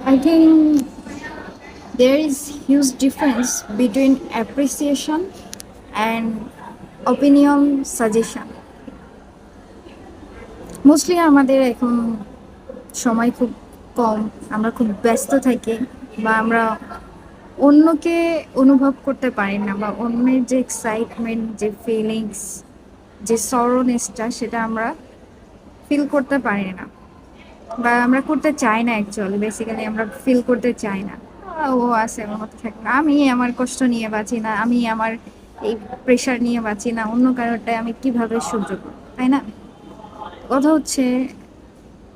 I think there is huge difference between appreciation and opinion suggestion. Mostly আমাদের এখন সময় খুব কম, আমরা খুব ব্যস্ত থাকি বা আমরা অন্যকে অনুভব করতে পারি না, বা অন্যের যে এক্সাইটমেন্ট, যে ফিলিংস, যে সরনেসটা সেটা আমরা ফিল করতে পারি না, বা আমরা করতে চাই না। অ্যাকচুয়ালি বেসিক্যালি আমরা ফিল করতে চাই না। ও আছে আমার মতো থাকে, আমি আমার কষ্ট নিয়ে বাঁচি না, আমি আমার এই প্রেশার নিয়ে বাঁচি না, অন্য কারোরটায় আমি কিভাবে সহ্য করবো, তাই না? কথা হচ্ছে,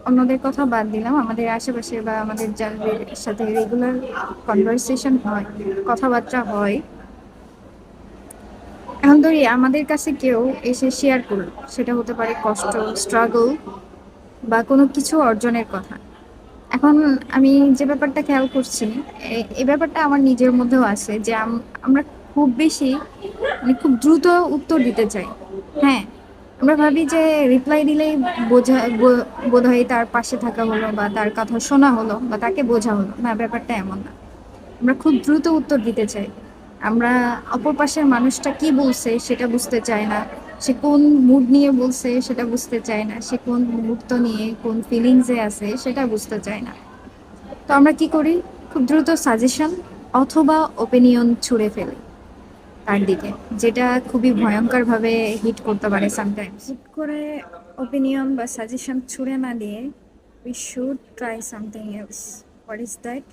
অন্যদের কথা বাদ দিলাম, আমাদের আশেপাশে বা আমাদের যাদের সাথে রেগুলার কনভারসেশন হয়, কথাবার্তা হয়, এখন ধরি আমাদের কাছে কেউ এসে শেয়ার করলো, সেটা হতে পারে কষ্ট, স্ট্রাগল বা কোনো কিছু অর্জনের কথা। এখন আমি যে ব্যাপারটা খেয়াল করছি, এই ব্যাপারটা আমার নিজের মধ্যেও আছে যে আমরা খুব বেশি, মানে খুব দ্রুত উত্তর দিতে চাই। হ্যাঁ, আমরা ভাবি যে রিপ্লাই দিলেই বোধ হয় তার পাশে থাকা হলো, বা তার কথা শোনা হলো, বা তাকে বোঝা হলো। না, ব্যাপারটা এমন না। আমরা খুব দ্রুত উত্তর দিতে চাই। আমরা অপর পাশের মানুষটা কি বলছে সেটা বুঝতে চাই না, সে কোন মুড নিয়ে বলছে সেটা বুঝতে চায় না, সে কোন মুহূর্ত নিয়ে কোন ফিলিংসে আছে সেটা বুঝতে চায় না। তো আমরা কি করি, খুব দ্রুত সাজেশন অথবা ওপিনিয়ন ছুঁড়ে ফেলি তার দিকে, যেটা খুবই ভয়ঙ্কর ভাবে হিট করতে পারে সামটাইমস। হিট করে ওপিনিয়ন বা সাজেশন ছুঁড়ে না দিয়ে we should try something else. What is that?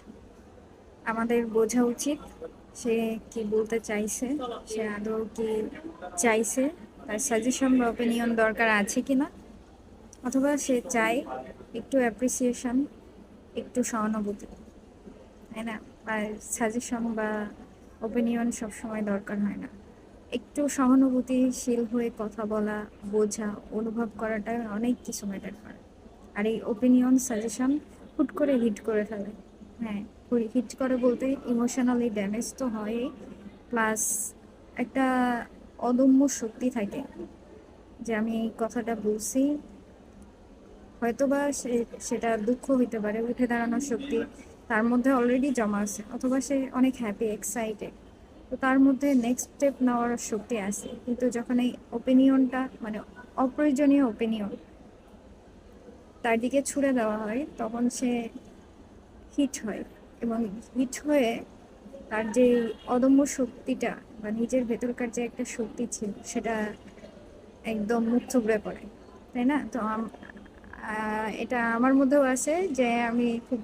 আমাদের বোঝা উচিত সে কি বলতে চাইছে, সে আদৌ কি চাইছে, তার সাজেশন বা ওপিনিয়ন দরকার আছে কিনা, অথবা সে চায় একটু অ্যাপ্রিসিয়েশন, একটু সহানুভূতি, তাই না? আর সাজেশন বা ওপিনিয়ন সবসময় দরকার হয় না। একটু সহানুভূতিশীল হয়ে কথা বলা, বোঝা, অনুভব করাটা অনেক কিছু ম্যাটার করে। আর এই ওপিনিয়ন সাজেশন হুট করে হিট করে ফেলে। হ্যাঁ, হিট করে বলতে ইমোশনালি ড্যামেজ তো হয়, প্লাস একটা অদম্য শক্তি থাকে যে আমি এই কথাটা বলছি, হয়তোবা সেটা দুঃখ হইতে পারে, উঠে দাঁড়ানোর শক্তি তার মধ্যে অলরেডি জমা আছে, অথবা সে অনেক হ্যাপি, এক্সাইটেড, তো তার মধ্যে নেক্সট স্টেপ নেওয়ার শক্তি আছে। কিন্তু যখন এই ওপিনিয়নটা, মানে অপ্রয়োজনীয় ওপিনিয়ন তার দিকে ছুড়ে দেওয়া হয়, তখন সে হিট হয়। এবং হিট হয়ে তার যে অদম্য শক্তিটা বা নিজের ভেতরকার যে একটা শক্তি ছিল সেটা একদম মুখ থুবড়ে পড়ে, তাই না? তো এটা আমার মধ্যেও আছে যে আমি খুব